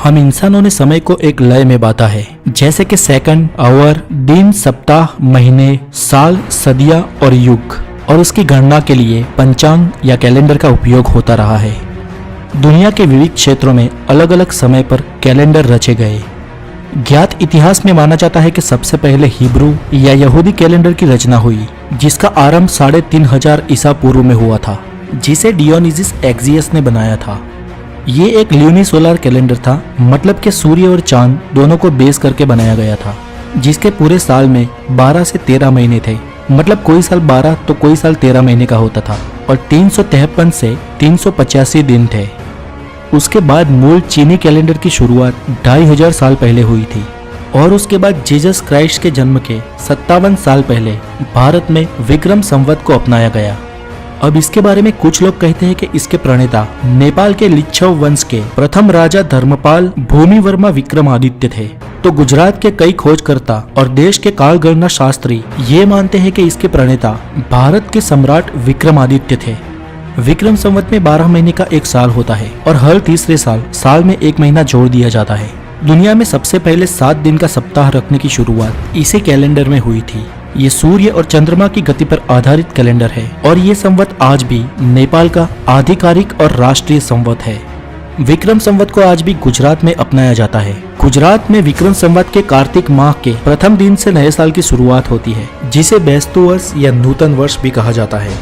हम इंसानों ने समय को एक लय में बांटा है, जैसे कि सेकंड, आवर, दिन, सप्ताह, महीने, साल, सदियां और युग, और उसकी गणना के लिए पंचांग या कैलेंडर का उपयोग होता रहा है। दुनिया के विविध क्षेत्रों में अलग अलग समय पर कैलेंडर रचे गए। ज्ञात इतिहास में माना जाता है कि सबसे पहले हिब्रू या यहूदी कैलेंडर की रचना हुई, जिसका आरंभ 3500 ईसा पूर्व में हुआ था, जिसे डियोनिसिस एक्सियस ने बनाया था। ये एक ल्यूनिसोलर कैलेंडर था, मतलब कि सूर्य और चांद दोनों को बेस करके बनाया गया था, जिसके पूरे साल में 12 से 13 महीने थे। मतलब कोई साल 12 तो कोई साल 13 महीने का होता था, और 353 से 385 दिन थे। उसके बाद मूल चीनी कैलेंडर की शुरुआत 2500 साल पहले हुई थी, और उसके बाद जीसस क्राइस्ट के जन्म के 57 साल पहले भारत में विक्रम संवत को अपनाया गया। अब इसके बारे में कुछ लोग कहते हैं कि इसके प्रणेता नेपाल के लिच्छव वंश के प्रथम राजा धर्मपाल भूमिवर्मा विक्रमादित्य थे। तो गुजरात के कई खोजकर्ता और देश के कालगणना शास्त्री ये मानते हैं कि इसके प्रणेता भारत के सम्राट विक्रमादित्य थे। विक्रम संवत में 12 महीने का एक साल होता है, और हर तीसरे साल में एक महीना जोड़ दिया जाता है। दुनिया में सबसे पहले 7 दिन का सप्ताह रखने की शुरुआत इसी कैलेंडर में हुई थी। ये सूर्य और चंद्रमा की गति पर आधारित कैलेंडर है, और ये संवत आज भी नेपाल का आधिकारिक और राष्ट्रीय संवत है। विक्रम संवत को आज भी गुजरात में अपनाया जाता है। गुजरात में विक्रम संवत के कार्तिक माह के प्रथम दिन से नए साल की शुरुआत होती है, जिसे बेस्तु वर्ष या नूतन वर्ष भी कहा जाता है।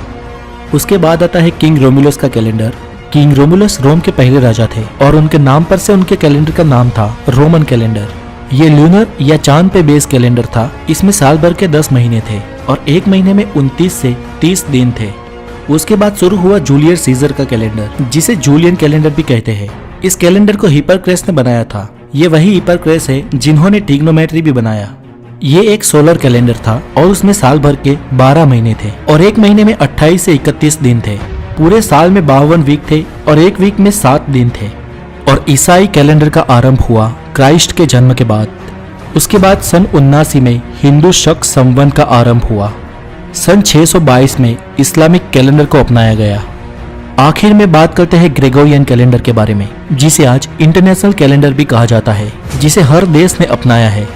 उसके बाद आता है किंग रोमुलस का कैलेंडर। किंग रोमुलस रोम के पहले राजा थे, और उनके नाम पर से उनके कैलेंडर का नाम था रोमन कैलेंडर। ये ल्यूनर या चांद पे बेस कैलेंडर था। इसमें साल भर के 10 महीने थे, और एक महीने में 29 से 30 दिन थे। उसके बाद शुरू हुआ जूलियस सीजर का कैलेंडर, जिसे जूलियन कैलेंडर भी कहते हैं। इस कैलेंडर को हिप्परक्रेस ने बनाया था। ये वही हिप्परक्रेस है जिन्होंने ट्रिग्नोमेट्री भी बनाया। ये एक सोलर कैलेंडर था, और उसमें साल भर के 12 महीने थे, और एक महीने में 28 से 31 दिन थे। पूरे साल में 52 वीक थे, और एक वीक में 7 दिन थे। और ईसाई कैलेंडर का आरंभ हुआ क्राइस्ट के जन्म के बाद। उसके बाद सन 79 में हिंदू शक संवत का आरंभ हुआ। सन 622 में इस्लामिक कैलेंडर को अपनाया गया। आखिर में बात करते हैं ग्रेगोरियन कैलेंडर के बारे में, जिसे आज इंटरनेशनल कैलेंडर भी कहा जाता है, जिसे हर देश ने अपनाया है।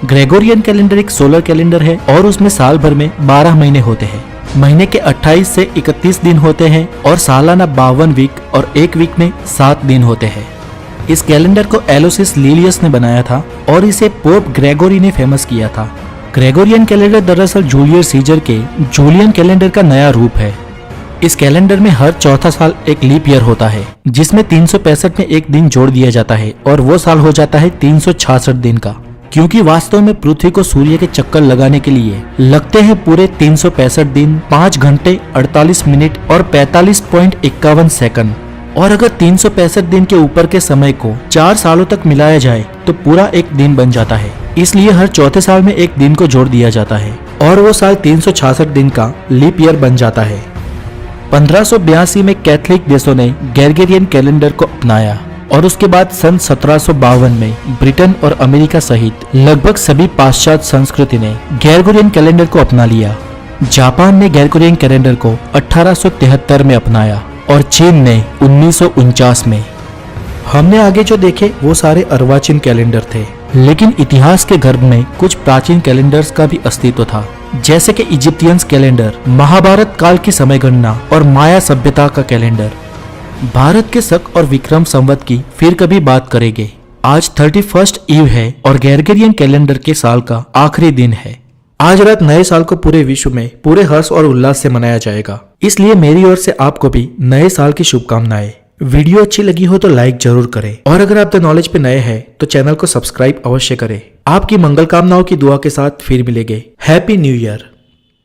ग्रेगोरियन कैलेंडर एक सोलर कैलेंडर है, और उसमें साल भर में 12 महीने होते हैं। महीने के 28 से 31 दिन होते हैं, और सालाना 52 वीक और एक वीक में 7 दिन होते हैं। इस कैलेंडर को एलोसिस लीलियस ने बनाया था, और इसे पोप ग्रेगोरी ने फेमस किया था। ग्रेगोरियन कैलेंडर दरअसल जूलियस सीजर के जूलियन कैलेंडर का नया रूप है। इस कैलेंडर में हर चौथा साल एक लीप ईयर होता है, जिसमें 365 में एक दिन जोड़ दिया जाता है, और वो साल हो जाता है 366 दिन का। क्योंकि वास्तव में पृथ्वी को सूर्य के चक्कर लगाने के लिए लगते हैं पूरे 365 दिन, 5 घंटे 48 मिनट और 45.51 सेकंड। और अगर 365 दिन के ऊपर के समय को 4 सालों तक मिलाया जाए तो पूरा एक दिन बन जाता है। इसलिए हर चौथे साल में एक दिन को जोड़ दिया जाता है, और वो साल 366 दिन का लीप ईयर बन जाता है। 1582 में कैथोलिक देशों ने ग्रेगोरियन कैलेंडर को अपनाया, और उसके बाद सन 1752 में ब्रिटेन और अमेरिका सहित लगभग सभी पाश्चात्य संस्कृति ने ग्रेगोरियन कैलेंडर को अपना लिया। जापान ने ग्रेगोरियन कैलेंडर को 1873 में अपनाया, और चीन ने 1949 में। हमने आगे जो देखे वो सारे अर्वाचीन कैलेंडर थे, लेकिन इतिहास के गर्भ में कुछ प्राचीन कैलेंडर्स का भी अस्तित्व था, जैसे कि इजिप्टियंस कैलेंडर, महाभारत काल की समय गणना, और माया सभ्यता का कैलेंडर। भारत के शक और विक्रम संवत की फिर कभी बात करेंगे। आज 31 ईव है, और ग्रेगोरियन कैलेंडर के साल का आखिरी दिन है। आज रात नए साल को पूरे विश्व में पूरे हर्ष और उल्लास से मनाया जाएगा, इसलिए मेरी ओर से आपको भी नए साल की शुभकामनाएं। वीडियो अच्छी लगी हो तो लाइक जरूर करें, और अगर आप द नॉलेज पे नए हैं तो चैनल को सब्सक्राइब अवश्य करें। आपकी मंगल कामनाओं की दुआ के साथ फिर मिलेंगे। Happy new year.